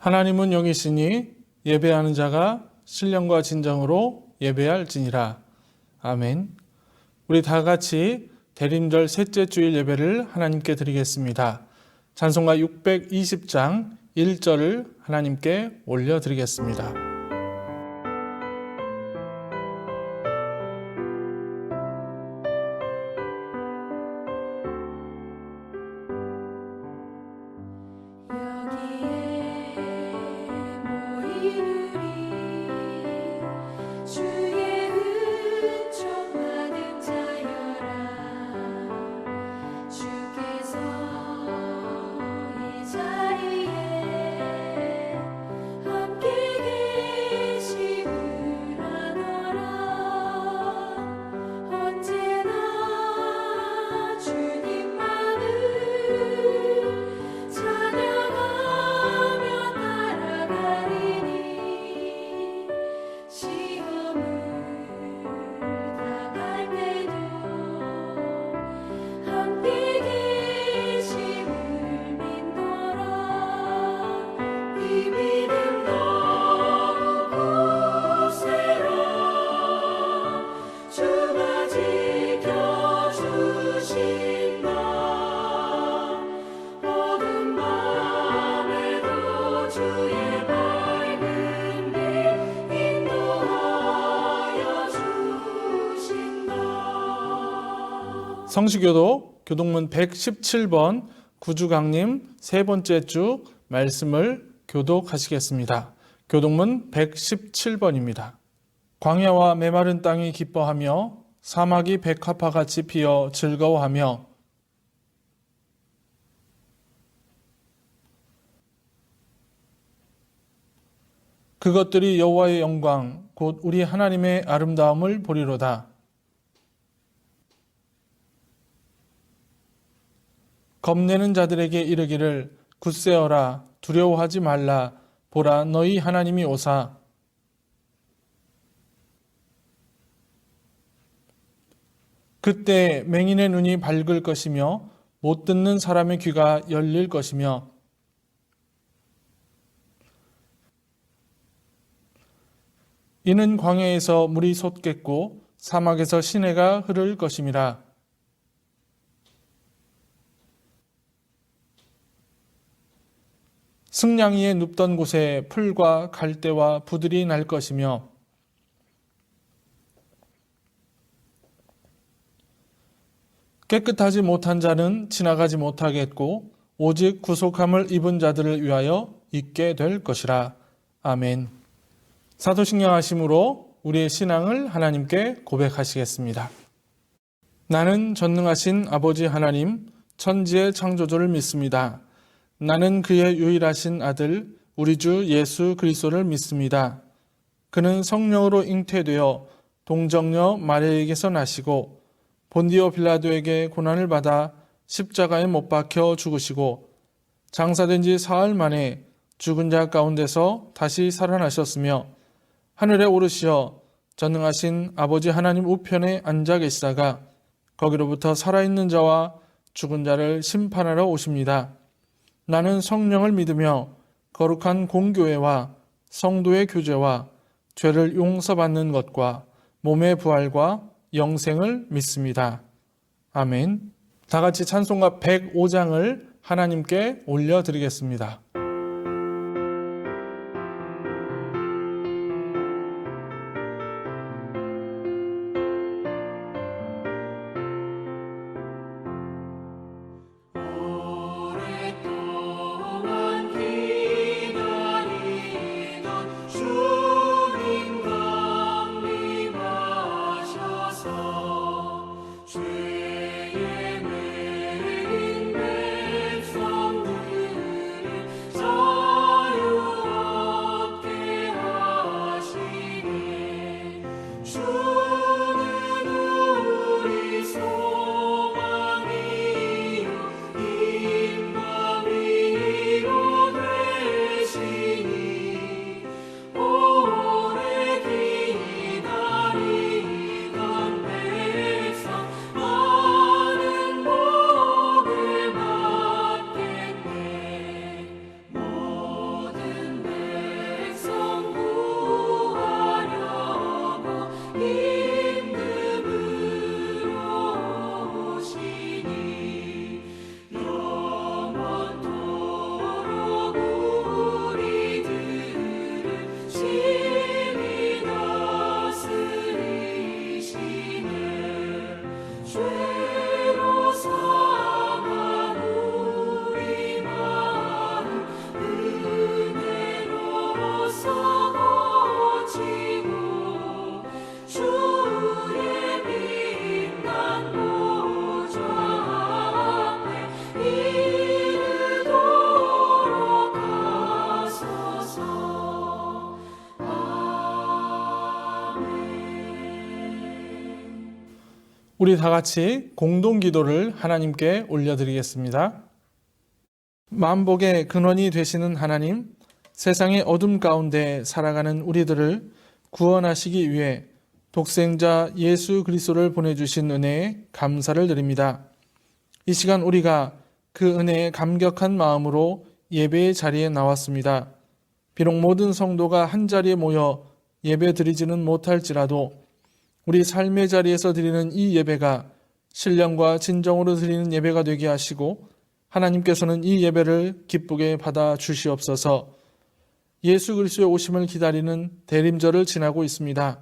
하나님은 영이시니 예배하는 자가 신령과 진정으로 예배할지니라. 아멘. 우리 다 같이 대림절 셋째 주일 예배를 하나님께 드리겠습니다. 찬송가 620장 1절을 하나님께 올려드리겠습니다. 성시교도 교동문 117번 구주강림 세 번째 주 말씀을 교독하시겠습니다. 교동문 117번입니다. 광야와 메마른 땅이 기뻐하며 사막이 백합화같이 피어 즐거워하며 그것들이 여호와의 영광 곧 우리 하나님의 아름다움을 보리로다. 겁내는 자들에게 이르기를 굳세어라 두려워하지 말라 보라 너희 하나님이 오사. 그때 맹인의 눈이 밝을 것이며 못 듣는 사람의 귀가 열릴 것이며 이는 광야에서 물이 솟겠고 사막에서 시내가 흐를 것임이라. 승냥이에 눕던 곳에 풀과 갈대와 부들이 날 것이며 깨끗하지 못한 자는 지나가지 못하겠고 오직 구속함을 입은 자들을 위하여 있게 될 것이라. 아멘. 사도신경 하심으로 우리의 신앙을 하나님께 고백하시겠습니다. 나는 전능하신 아버지 하나님 천지의 창조주를 믿습니다. 나는 그의 유일하신 아들 우리 주 예수 그리스도를 믿습니다. 그는 성령으로 잉태되어 동정녀 마리아에게서 나시고 본디오 빌라도에게 고난을 받아 십자가에 못 박혀 죽으시고 장사된 지 사흘 만에 죽은 자 가운데서 다시 살아나셨으며 하늘에 오르시어 전능하신 아버지 하나님 우편에 앉아 계시다가 거기로부터 살아있는 자와 죽은 자를 심판하러 오십니다. 나는 성령을 믿으며 거룩한 공교회와 성도의 교제와 죄를 용서받는 것과 몸의 부활과 영생을 믿습니다. 아멘. 다 같이 찬송가 105장을 하나님께 올려드리겠습니다. 우리 다 같이 공동 기도를 하나님께 올려드리겠습니다. 만복의 근원이 되시는 하나님, 세상의 어둠 가운데 살아가는 우리들을 구원하시기 위해 독생자 예수 그리스도를 보내주신 은혜에 감사를 드립니다. 이 시간 우리가 그 은혜에 감격한 마음으로 예배의 자리에 나왔습니다. 비록 모든 성도가 한 자리에 모여 예배 드리지는 못할지라도 우리 삶의 자리에서 드리는 이 예배가 신령과 진정으로 드리는 예배가 되게 하시고 하나님께서는 이 예배를 기쁘게 받아 주시옵소서. 예수 그리스도의 오심을 기다리는 대림절을 지나고 있습니다.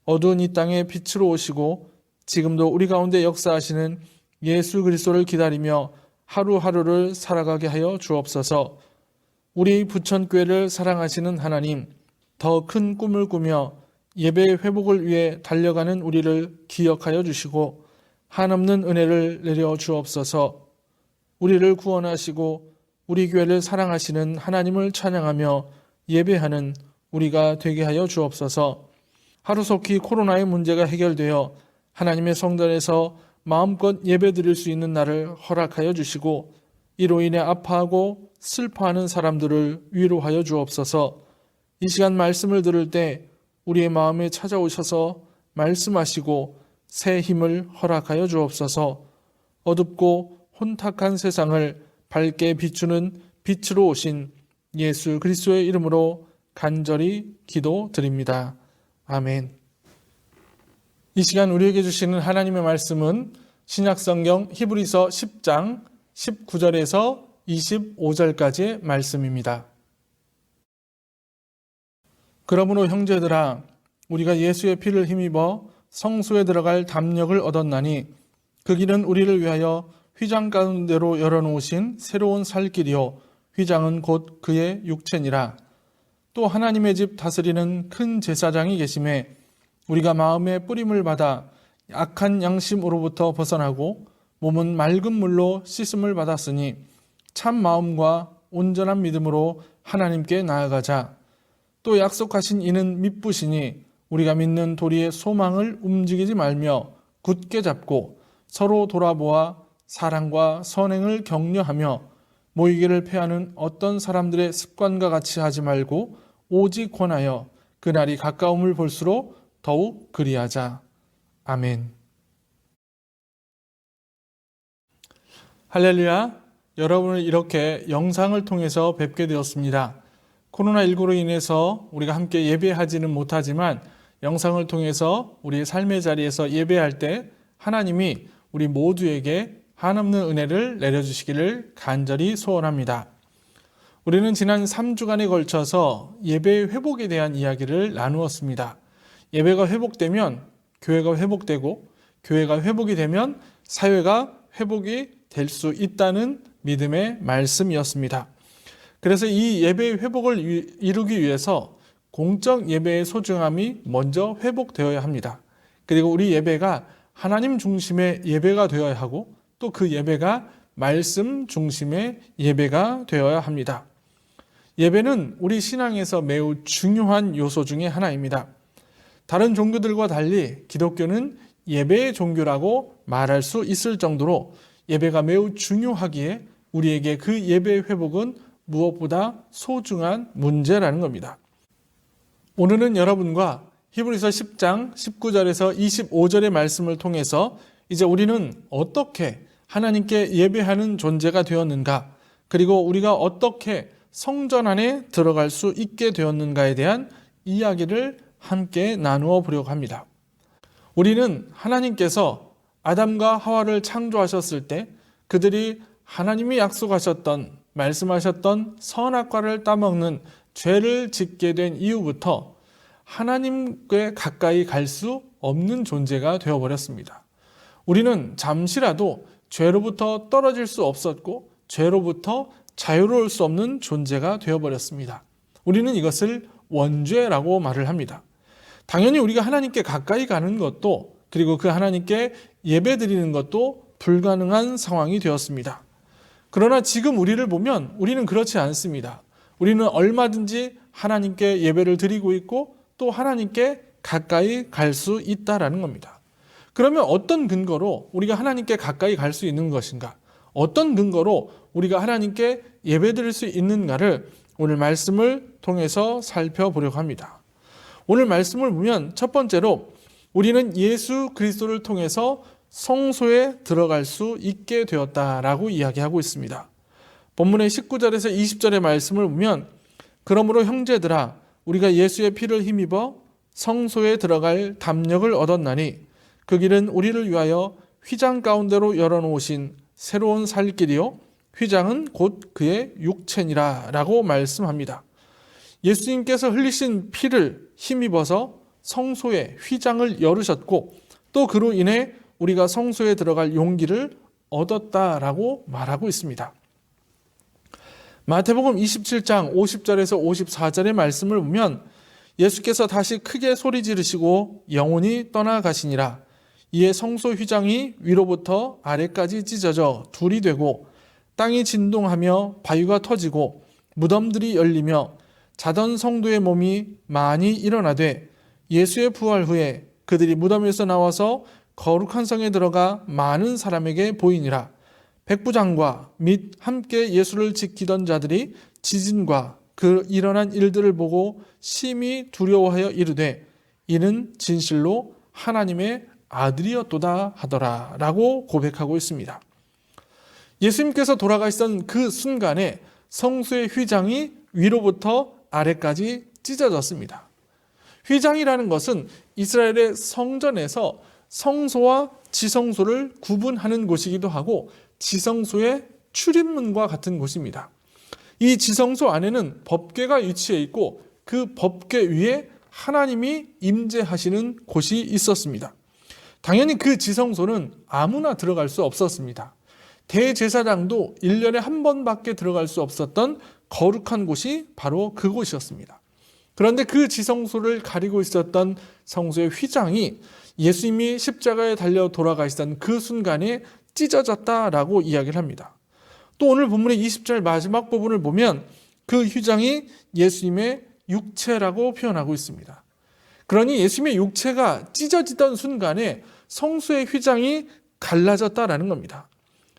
어두운 이 땅에 빛으로 오시고 지금도 우리 가운데 역사하시는 예수 그리스도를 기다리며 하루하루를 살아가게 하여 주옵소서. 우리 부천교회를 사랑하시는 하나님, 더 큰 꿈을 꾸며 예배의 회복을 위해 달려가는 우리를 기억하여 주시고 한없는 은혜를 내려 주옵소서. 우리를 구원하시고 우리 교회를 사랑하시는 하나님을 찬양하며 예배하는 우리가 되게 하여 주옵소서. 하루속히 코로나의 문제가 해결되어 하나님의 성전에서 마음껏 예배 드릴 수 있는 날을 허락하여 주시고 이로 인해 아파하고 슬퍼하는 사람들을 위로하여 주옵소서. 이 시간 말씀을 들을 때 우리의 마음에 찾아오셔서 말씀하시고 새 힘을 허락하여 주옵소서. 어둡고 혼탁한 세상을 밝게 비추는 빛으로 오신 예수 그리스도의 이름으로 간절히 기도드립니다. 아멘. 이 시간 우리에게 주시는 하나님의 말씀은 신약성경 히브리서 10장 19절에서 25절까지의 말씀입니다. 그러므로 형제들아, 우리가 예수의 피를 힘입어 성소에 들어갈 담력을 얻었나니 그 길은 우리를 위하여 휘장 가운데로 열어놓으신 새로운 살 길이요 휘장은 곧 그의 육체니라. 또 하나님의 집 다스리는 큰 제사장이 계심에 우리가 마음의 뿌림을 받아 악한 양심으로부터 벗어나고 몸은 맑은 물로 씻음을 받았으니 참 마음과 온전한 믿음으로 하나님께 나아가자. 또 약속하신 이는 미쁘시니 우리가 믿는 도리의 소망을 움직이지 말며 굳게 잡고 서로 돌아보아 사랑과 선행을 격려하며 모이기를 패하는 어떤 사람들의 습관과 같이 하지 말고 오직 권하여 그날이 가까움을 볼수록 더욱 그리하자. 아멘. 할렐루야. 여러분을 이렇게 영상을 통해서 뵙게 되었습니다. 코로나19로 인해서 우리가 함께 예배하지는 못하지만 영상을 통해서 우리의 삶의 자리에서 예배할 때 하나님이 우리 모두에게 한없는 은혜를 내려주시기를 간절히 소원합니다. 우리는 지난 3주간에 걸쳐서 예배의 회복에 대한 이야기를 나누었습니다. 예배가 회복되면 교회가 회복되고 교회가 회복이 되면 사회가 회복이 될 수 있다는 믿음의 말씀이었습니다. 그래서 이 예배의 회복을 이루기 위해서 공적 예배의 소중함이 먼저 회복되어야 합니다. 그리고 우리 예배가 하나님 중심의 예배가 되어야 하고 또 그 예배가 말씀 중심의 예배가 되어야 합니다. 예배는 우리 신앙에서 매우 중요한 요소 중에 하나입니다. 다른 종교들과 달리 기독교는 예배의 종교라고 말할 수 있을 정도로 예배가 매우 중요하기에 우리에게 그 예배의 회복은 무엇보다 소중한 문제라는 겁니다. 오늘은 여러분과 히브리서 10장 19절에서 25절의 말씀을 통해서 이제 우리는 어떻게 하나님께 예배하는 존재가 되었는가, 그리고 우리가 어떻게 성전 안에 들어갈 수 있게 되었는가에 대한 이야기를 함께 나누어 보려고 합니다. 우리는 하나님께서 아담과 하와를 창조하셨을 때 그들이 하나님이 약속하셨던 말씀하셨던 선악과를 따먹는 죄를 짓게 된 이후부터 하나님께 가까이 갈 수 없는 존재가 되어버렸습니다. 우리는 잠시라도 죄로부터 떨어질 수 없었고 죄로부터 자유로울 수 없는 존재가 되어버렸습니다. 우리는 이것을 원죄라고 말을 합니다. 당연히 우리가 하나님께 가까이 가는 것도, 그리고 그 하나님께 예배 드리는 것도 불가능한 상황이 되었습니다. 그러나 지금 우리를 보면 우리는 그렇지 않습니다. 우리는 얼마든지 하나님께 예배를 드리고 있고 또 하나님께 가까이 갈 수 있다라는 겁니다. 그러면 어떤 근거로 우리가 하나님께 가까이 갈 수 있는 것인가? 어떤 근거로 우리가 하나님께 예배 드릴 수 있는가를 오늘 말씀을 통해서 살펴보려고 합니다. 오늘 말씀을 보면 첫 번째로 우리는 예수 그리스도를 통해서 성소에 들어갈 수 있게 되었다라고 이야기하고 있습니다. 본문의 19절에서 20절의 말씀을 보면 그러므로 형제들아 우리가 예수의 피를 힘입어 성소에 들어갈 담력을 얻었나니 그 길은 우리를 위하여 휘장 가운데로 열어놓으신 새로운 살 길이요 휘장은 곧 그의 육체니라 라고 말씀합니다. 예수님께서 흘리신 피를 힘입어서 성소의 휘장을 열으셨고 또 그로 인해 우리가 성소에 들어갈 용기를 얻었다라고 말하고 있습니다. 마태복음 27장 50절에서 54절의 말씀을 보면 예수께서 다시 크게 소리 지르시고 영혼이 떠나가시니라. 이에 성소 휘장이 위로부터 아래까지 찢어져 둘이 되고 땅이 진동하며 바위가 터지고 무덤들이 열리며 자던 성도의 몸이 많이 일어나되 예수의 부활 후에 그들이 무덤에서 나와서 거룩한 성에 들어가 많은 사람에게 보이니라. 백부장과 및 함께 예수를 지키던 자들이 지진과 그 일어난 일들을 보고 심히 두려워하여 이르되 이는 진실로 하나님의 아들이었도다 하더라 라고 고백하고 있습니다. 예수님께서 돌아가시던 그 순간에 성소의 휘장이 위로부터 아래까지 찢어졌습니다. 휘장이라는 것은 이스라엘의 성전에서 성소와 지성소를 구분하는 곳이기도 하고 지성소의 출입문과 같은 곳입니다. 이 지성소 안에는 법궤가 위치해 있고 그 법궤 위에 하나님이 임재하시는 곳이 있었습니다. 당연히 그 지성소는 아무나 들어갈 수 없었습니다. 대제사장도 1년에 한 번밖에 들어갈 수 없었던 거룩한 곳이 바로 그곳이었습니다. 그런데 그 지성소를 가리고 있었던 성소의 휘장이 예수님이 십자가에 달려 돌아가시던 그 순간에 찢어졌다라고 이야기를 합니다. 또 오늘 본문의 20절 마지막 부분을 보면 그 휘장이 예수님의 육체라고 표현하고 있습니다. 그러니 예수님의 육체가 찢어지던 순간에 성소의 휘장이 갈라졌다라는 겁니다.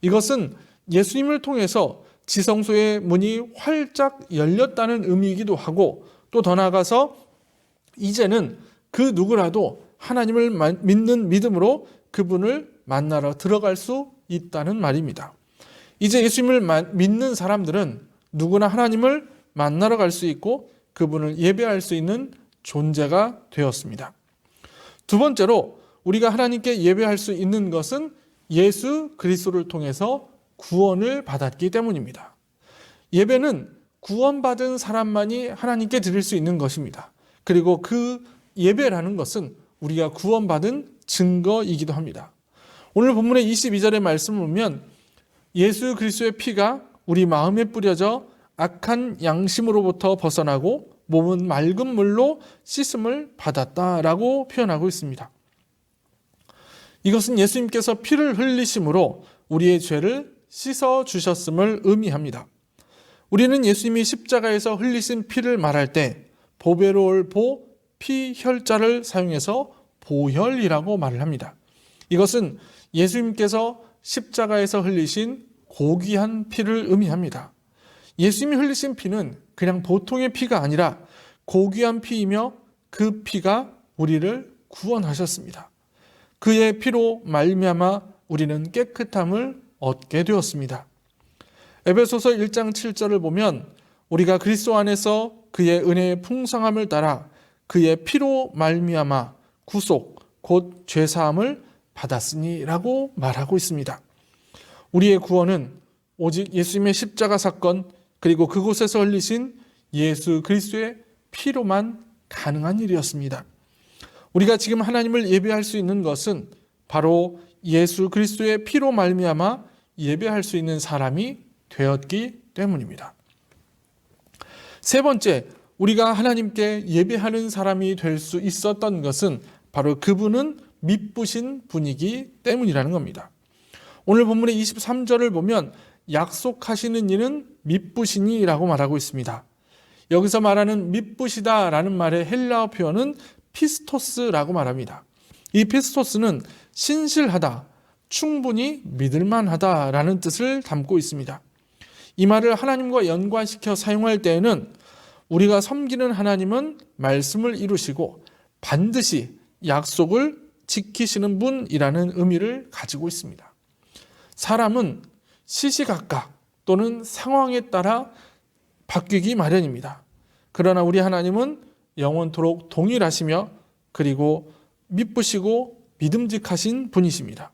이것은 예수님을 통해서 지성소의 문이 활짝 열렸다는 의미이기도 하고 또 더 나아가서 이제는 그 누구라도 하나님을 믿는 믿음으로 그분을 만나러 들어갈 수 있다는 말입니다. 이제 예수님을 믿는 사람들은 누구나 하나님을 만나러 갈 수 있고 그분을 예배할 수 있는 존재가 되었습니다. 두 번째로 우리가 하나님께 예배할 수 있는 것은 예수 그리스도를 통해서 구원을 받았기 때문입니다. 예배는 구원받은 사람만이 하나님께 드릴 수 있는 것입니다. 그리고 그 예배라는 것은 우리가 구원받은 증거이기도 합니다. 오늘 본문의 22절의 말씀을 보면 예수 그리스도의 피가 우리 마음에 뿌려져 악한 양심으로부터 벗어나고 몸은 맑은 물로 씻음을 받았다라고 표현하고 있습니다. 이것은 예수님께서 피를 흘리심으로 우리의 죄를 씻어주셨음을 의미합니다. 우리는 예수님이 십자가에서 흘리신 피를 말할 때 보배로울 보, 피, 혈자를 사용해서 보혈이라고 말을 합니다. 이것은 예수님께서 십자가에서 흘리신 고귀한 피를 의미합니다. 예수님이 흘리신 피는 그냥 보통의 피가 아니라 고귀한 피이며 그 피가 우리를 구원하셨습니다. 그의 피로 말미암아 우리는 깨끗함을 얻게 되었습니다. 에베소서 1장 7절을 보면 우리가 그리스도 안에서 그의 은혜의 풍성함을 따라 그의 피로 말미암아 구속 곧 죄사함을 받았으니 라고 말하고 있습니다. 우리의 구원은 오직 예수님의 십자가 사건 그리고 그곳에서 흘리신 예수 그리스도의 피로만 가능한 일이었습니다. 우리가 지금 하나님을 예배할 수 있는 것은 바로 예수 그리스도의 피로 말미암아 예배할 수 있는 사람이 되었기 때문입니다. 세 번째, 우리가 하나님께 예배하는 사람이 될 수 있었던 것은 바로 그분은 미쁘신 분이기 때문이라는 겁니다. 오늘 본문의 23절을 보면 약속하시는 이는 미쁘시니라고 말하고 있습니다. 여기서 말하는 미쁘시다라는 말의 헬라어 표현은 피스토스라고 말합니다. 이 피스토스는 신실하다, 충분히 믿을만하다라는 뜻을 담고 있습니다. 이 말을 하나님과 연관시켜 사용할 때에는 우리가 섬기는 하나님은 말씀을 이루시고 반드시 약속을 지키시는 분이라는 의미를 가지고 있습니다. 사람은 시시각각 또는 상황에 따라 바뀌기 마련입니다. 그러나 우리 하나님은 영원토록 동일하시며 그리고 미쁘시고 믿음직하신 분이십니다.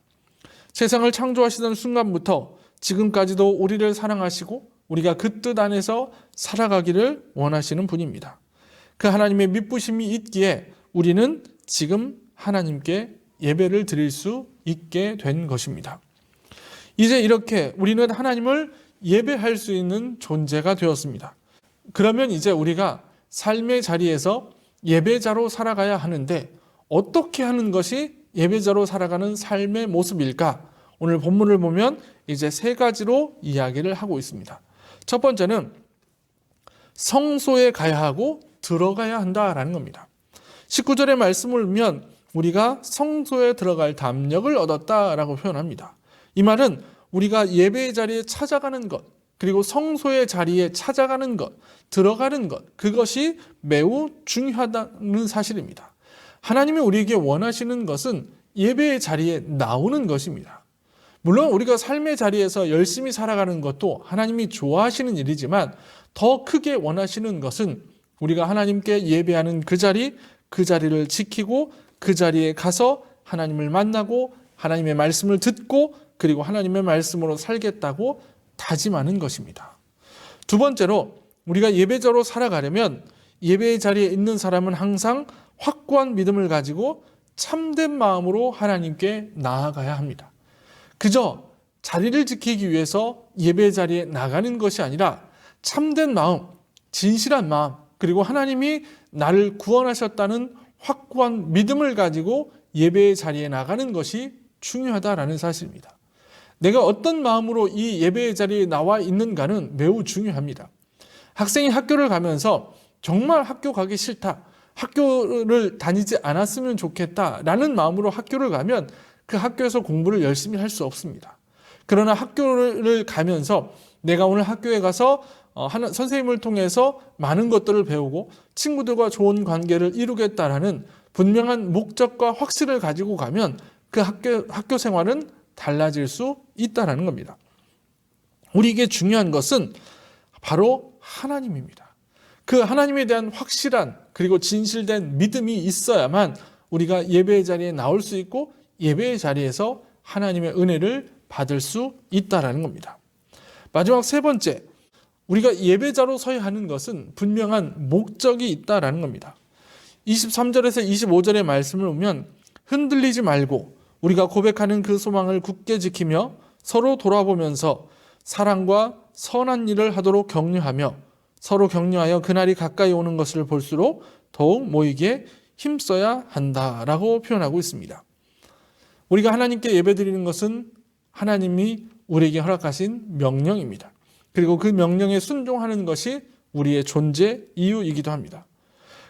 세상을 창조하시던 순간부터 지금까지도 우리를 사랑하시고 우리가 그 뜻 안에서 살아가기를 원하시는 분입니다. 그 하나님의 미쁘심이 있기에 우리는 지금 하나님께 예배를 드릴 수 있게 된 것입니다. 이제 이렇게 우리는 하나님을 예배할 수 있는 존재가 되었습니다. 그러면 이제 우리가 삶의 자리에서 예배자로 살아가야 하는데 어떻게 하는 것이 예배자로 살아가는 삶의 모습일까? 오늘 본문을 보면 이제 세 가지로 이야기를 하고 있습니다. 첫 번째는 성소에 가야 하고 들어가야 한다라는 겁니다. 19절의 말씀을 보면 우리가 성소에 들어갈 담력을 얻었다라고 표현합니다. 이 말은 우리가 예배의 자리에 찾아가는 것, 그리고 성소의 자리에 찾아가는 것, 들어가는 것, 그것이 매우 중요하다는 사실입니다. 하나님이 우리에게 원하시는 것은 예배의 자리에 나오는 것입니다. 물론 우리가 삶의 자리에서 열심히 살아가는 것도 하나님이 좋아하시는 일이지만 더 크게 원하시는 것은 우리가 하나님께 예배하는 그 자리를 지키고 그 자리에 가서 하나님을 만나고 하나님의 말씀을 듣고 그리고 하나님의 말씀으로 살겠다고 다짐하는 것입니다. 두 번째로 우리가 예배자로 살아가려면 예배의 자리에 있는 사람은 항상 확고한 믿음을 가지고 참된 마음으로 하나님께 나아가야 합니다. 그저 자리를 지키기 위해서 예배 자리에 나가는 것이 아니라 참된 마음, 진실한 마음, 그리고 하나님이 나를 구원하셨다는 확고한 믿음을 가지고 예배의 자리에 나가는 것이 중요하다라는 사실입니다. 내가 어떤 마음으로 이 예배의 자리에 나와 있는가는 매우 중요합니다. 학생이 학교를 가면서 정말 학교 가기 싫다, 학교를 다니지 않았으면 좋겠다라는 마음으로 학교를 가면 그 학교에서 공부를 열심히 할 수 없습니다. 그러나 학교를 가면서 내가 오늘 학교에 가서 선생님을 통해서 많은 것들을 배우고 친구들과 좋은 관계를 이루겠다라는 분명한 목적과 확신을 가지고 가면 그 학교 생활은 달라질 수 있다는 겁니다. 우리에게 중요한 것은 바로 하나님입니다. 그 하나님에 대한 확실한 그리고 진실된 믿음이 있어야만 우리가 예배의 자리에 나올 수 있고 예배의 자리에서 하나님의 은혜를 받을 수 있다는 겁니다. 마지막 세 번째, 우리가 예배자로 서야 하는 것은 분명한 목적이 있다는 겁니다. 23절에서 25절의 말씀을 보면 흔들리지 말고 우리가 고백하는 그 소망을 굳게 지키며 서로 돌아보면서 사랑과 선한 일을 하도록 격려하며 서로 격려하여 그날이 가까이 오는 것을 볼수록 더욱 모이기에 힘써야 한다라고 표현하고 있습니다. 우리가 하나님께 예배드리는 것은 하나님이 우리에게 허락하신 명령입니다. 그리고 그 명령에 순종하는 것이 우리의 존재 이유이기도 합니다.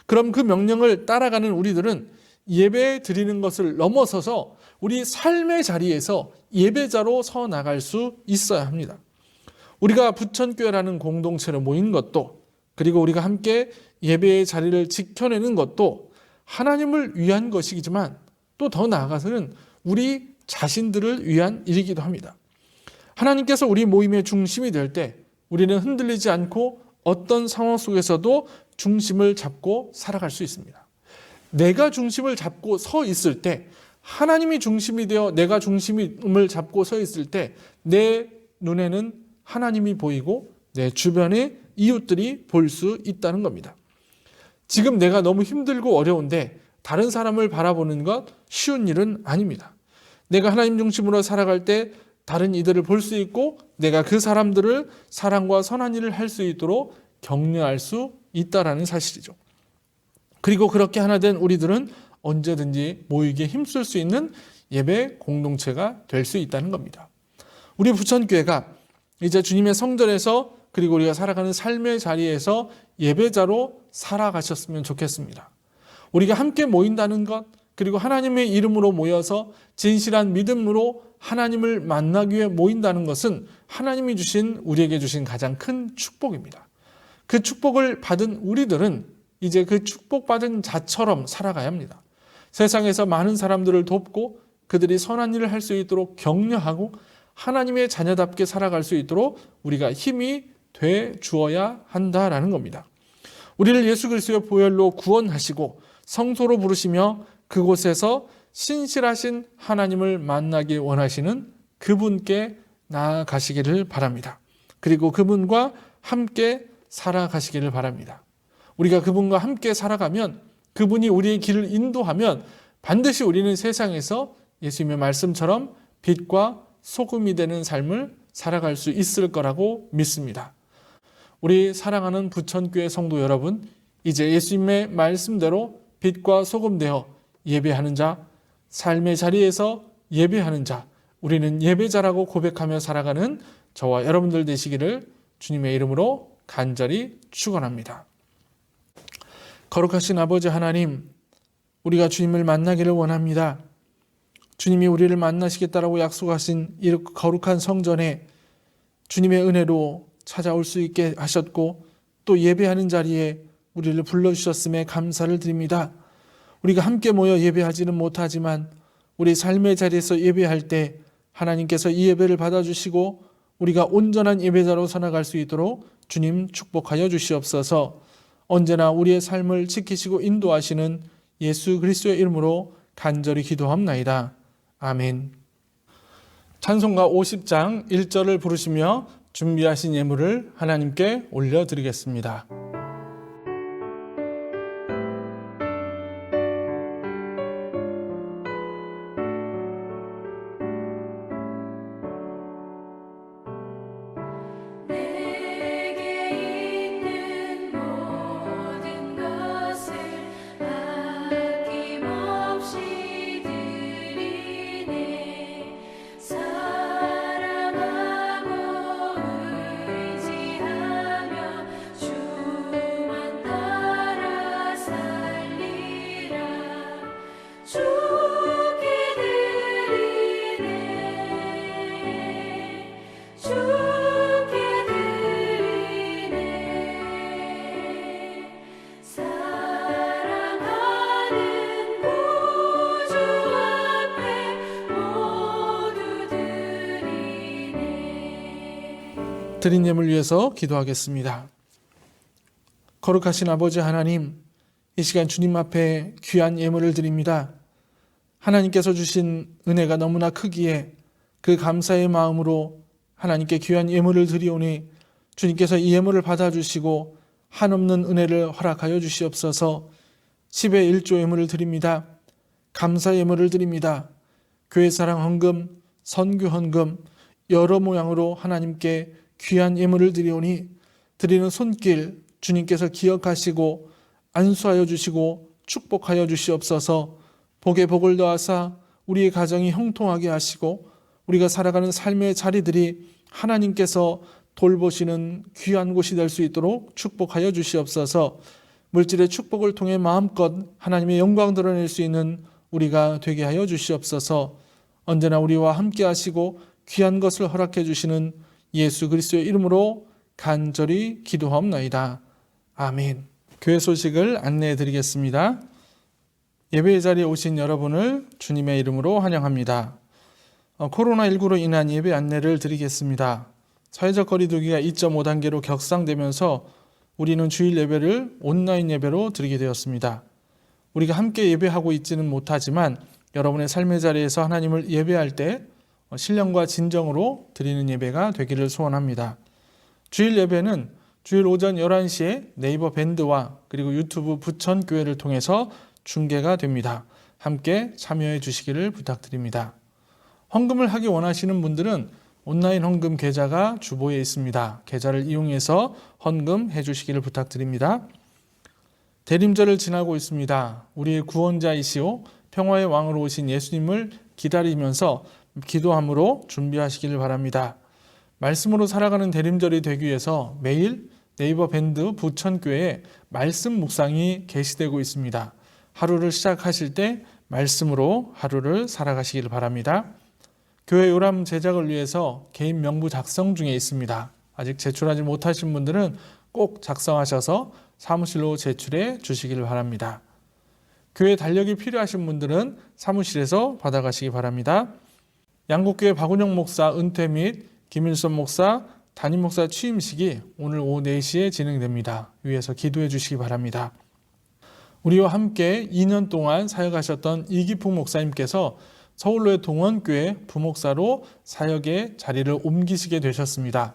그럼 그 명령을 따라가는 우리들은 예배 드리는 것을 넘어서서 우리 삶의 자리에서 예배자로 서 나갈 수 있어야 합니다. 우리가 부천교회라는 공동체로 모인 것도 그리고 우리가 함께 예배의 자리를 지켜내는 것도 하나님을 위한 것이지만 또 더 나아가서는 우리 자신들을 위한 일이기도 합니다. 하나님께서 우리 모임의 중심이 될 때 우리는 흔들리지 않고 어떤 상황 속에서도 중심을 잡고 살아갈 수 있습니다. 내가 중심을 잡고 서 있을 때 하나님이 중심이 되어 내가 중심을 잡고 서 있을 때 내 눈에는 하나님이 보이고 내 주변의 이웃들이 볼 수 있다는 겁니다. 지금 내가 너무 힘들고 어려운데 다른 사람을 바라보는 것 쉬운 일은 아닙니다. 내가 하나님 중심으로 살아갈 때 다른 이들을 볼 수 있고 내가 그 사람들을 사랑과 선한 일을 할 수 있도록 격려할 수 있다라는 사실이죠. 그리고 그렇게 하나 된 우리들은 언제든지 모이기에 힘쓸 수 있는 예배 공동체가 될 수 있다는 겁니다. 우리 부천교회가 이제 주님의 성전에서 그리고 우리가 살아가는 삶의 자리에서 예배자로 살아가셨으면 좋겠습니다. 우리가 함께 모인다는 것, 그리고 하나님의 이름으로 모여서 진실한 믿음으로 하나님을 만나기 위해 모인다는 것은 하나님이 주신, 우리에게 주신 가장 큰 축복입니다. 그 축복을 받은 우리들은 이제 그 축복받은 자처럼 살아가야 합니다. 세상에서 많은 사람들을 돕고 그들이 선한 일을 할 수 있도록 격려하고 하나님의 자녀답게 살아갈 수 있도록 우리가 힘이 돼 주어야 한다라는 겁니다. 우리를 예수 그리스도의 보혈로 구원하시고 성소로 부르시며 그곳에서 신실하신 하나님을 만나기 원하시는 그분께 나아가시기를 바랍니다. 그리고 그분과 함께 살아가시기를 바랍니다. 우리가 그분과 함께 살아가면, 그분이 우리의 길을 인도하면 반드시 우리는 세상에서 예수님의 말씀처럼 빛과 소금이 되는 삶을 살아갈 수 있을 거라고 믿습니다. 우리 사랑하는 부천교회 성도 여러분, 이제 예수님의 말씀대로 빛과 소금 되어 예배하는 자, 삶의 자리에서 예배하는 자, 우리는 예배자라고 고백하며 살아가는 저와 여러분들 되시기를 주님의 이름으로 간절히 축원합니다. 거룩하신 아버지 하나님, 우리가 주님을 만나기를 원합니다. 주님이 우리를 만나시겠다라고 약속하신 이 거룩한 성전에 주님의 은혜로 찾아올 수 있게 하셨고 또 예배하는 자리에 우리를 불러주셨음에 감사를 드립니다. 우리가 함께 모여 예배하지는 못하지만 우리 삶의 자리에서 예배할 때 하나님께서 이 예배를 받아주시고 우리가 온전한 예배자로 살아갈 수 있도록 주님 축복하여 주시옵소서. 언제나 우리의 삶을 지키시고 인도하시는 예수 그리스도의 이름으로 간절히 기도합나이다. 아멘. 찬송가 50장 1절을 부르시며 준비하신 예물을 하나님께 올려드리겠습니다. 드린 예물 위해서 기도하겠습니다. 거룩하신 아버지 하나님, 이 시간 주님 앞에 귀한 예물을 드립니다. 하나님께서 주신 은혜가 너무나 크기에 그 감사의 마음으로 하나님께 귀한 예물을 드리오니 주님께서 이 예물을 받아주시고 한없는 은혜를 허락하여 주시옵소서. 10의 1조 예물을 드립니다. 감사 예물을 드립니다. 교회사랑 헌금, 선교 헌금, 여러 모양으로 하나님께 귀한 예물을 드리오니 드리는 손길 주님께서 기억하시고 안수하여 주시고 축복하여 주시옵소서. 복에 복을 더하사 우리의 가정이 형통하게 하시고 우리가 살아가는 삶의 자리들이 하나님께서 돌보시는 귀한 곳이 될 수 있도록 축복하여 주시옵소서. 물질의 축복을 통해 마음껏 하나님의 영광 드러낼 수 있는 우리가 되게 하여 주시옵소서. 언제나 우리와 함께 하시고 귀한 것을 허락해 주시는 예수 그리스도의 이름으로 간절히 기도하옵나이다. 아멘. 교회 소식을 안내해 드리겠습니다. 예배의 자리에 오신 여러분을 주님의 이름으로 환영합니다. 코로나19로 인한 예배 안내를 드리겠습니다. 사회적 거리 두기가 2.5단계로 격상되면서 우리는 주일 예배를 온라인 예배로 드리게 되었습니다. 우리가 함께 예배하고 있지는 못하지만 여러분의 삶의 자리에서 하나님을 예배할 때 신령과 진정으로 드리는 예배가 되기를 소원합니다. 주일 예배는 주일 오전 11시에 네이버 밴드와 그리고 유튜브 부천교회를 통해서 중계가 됩니다. 함께 참여해 주시기를 부탁드립니다. 헌금을 하기 원하시는 분들은 온라인 헌금 계좌가 주보에 있습니다. 계좌를 이용해서 헌금해 주시기를 부탁드립니다. 대림절을 지나고 있습니다. 우리의 구원자이시오 평화의 왕으로 오신 예수님을 기다리면서 기도함으로 준비하시기를 바랍니다. 말씀으로 살아가는 대림절이 되기 위해서 매일 네이버 밴드 부천교회에 말씀 묵상이 게시되고 있습니다. 하루를 시작하실 때 말씀으로 하루를 살아가시기를 바랍니다. 교회 요람 제작을 위해서 개인 명부 작성 중에 있습니다. 아직 제출하지 못하신 분들은 꼭 작성하셔서 사무실로 제출해 주시기를 바랍니다. 교회 달력이 필요하신 분들은 사무실에서 받아가시기 바랍니다. 양국교회 박운영 목사 은퇴 및 김일선 목사 담임 목사 취임식이 오늘 오후 4시에 진행됩니다. 위에서 기도해 주시기 바랍니다. 우리와 함께 2년 동안 사역하셨던 이기풍 목사님께서 서울로의 동원교회 부목사로 사역의 자리를 옮기시게 되셨습니다.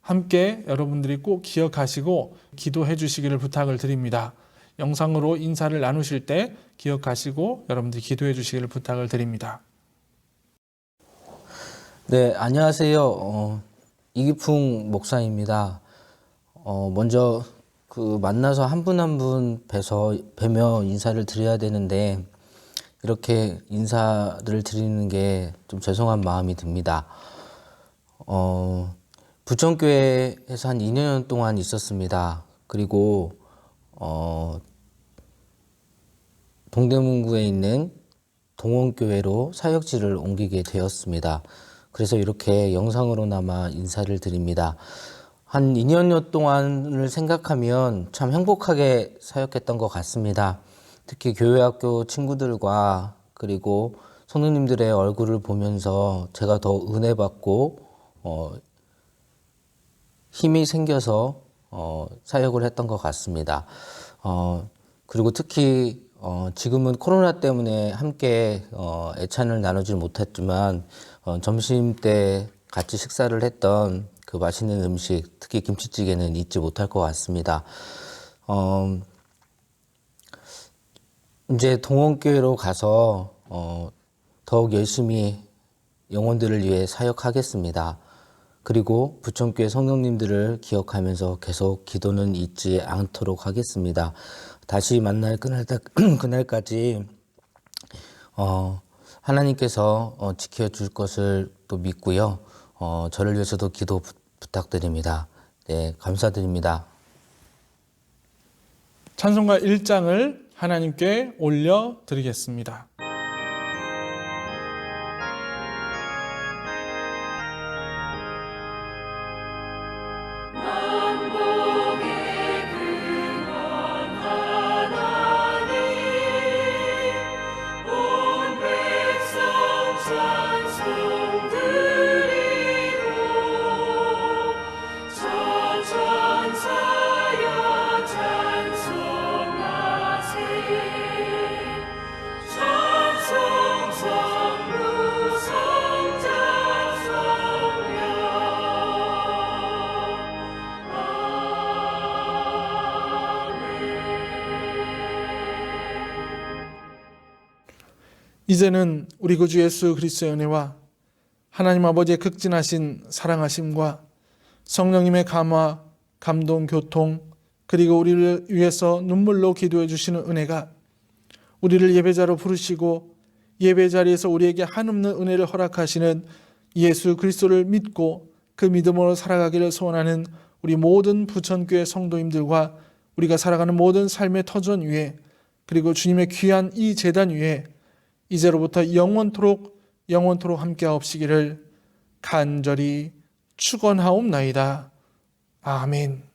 함께 여러분들이 꼭 기억하시고 기도해 주시기를 부탁을 드립니다. 영상으로 인사를 나누실 때 기억하시고 여러분들이 기도해 주시기를 부탁을 드립니다. 네, 안녕하세요. 이기풍 목사입니다. 먼저 만나서 한 분 한 분 뵈며 인사를 드려야 되는데 이렇게 인사를 드리는 게 좀 죄송한 마음이 듭니다. 부천교회에서 한 2년 동안 있었습니다. 그리고 동대문구에 있는 동원교회로 사역지를 옮기게 되었습니다. 그래서 이렇게 영상으로나마 인사를 드립니다. 한 2년여 동안을 생각하면 참 행복하게 사역했던 것 같습니다. 특히 교회학교 친구들과 그리고 성도님들의 얼굴을 보면서 제가 더 은혜받고 힘이 생겨서 사역을 했던 것 같습니다. 그리고 특히 지금은 코로나 때문에 함께 애찬을 나누지 못했지만 점심 때 같이 식사를 했던 그 맛있는 음식, 특히 김치찌개는 잊지 못할 것 같습니다. 이제 동원교회로 가서 더욱 열심히 영혼들을 위해 사역하겠습니다. 그리고 부천교회 성도님들을 기억하면서 계속 기도는 잊지 않도록 하겠습니다. 다시 만날 그날까지 하나님께서 지켜줄 것을 또 믿고요. 저를 위해서도 기도 부탁드립니다. 네, 감사드립니다. 찬송가 1장을 하나님께 올려드리겠습니다. 이제는 우리 구주 예수 그리스도의 은혜와 하나님 아버지의 극진하신 사랑하심과 성령님의 감화, 감동, 교통, 그리고 우리를 위해서 눈물로 기도해 주시는 은혜가 우리를 예배자로 부르시고 예배 자리에서 우리에게 한없는 은혜를 허락하시는 예수 그리스도를 믿고 그 믿음으로 살아가기를 소원하는 우리 모든 부천교회 성도님들과 우리가 살아가는 모든 삶의 터전 위에 그리고 주님의 귀한 이 제단 위에 이제로부터 영원토록 함께하옵시기를 간절히 축원하옵나이다. 아멘.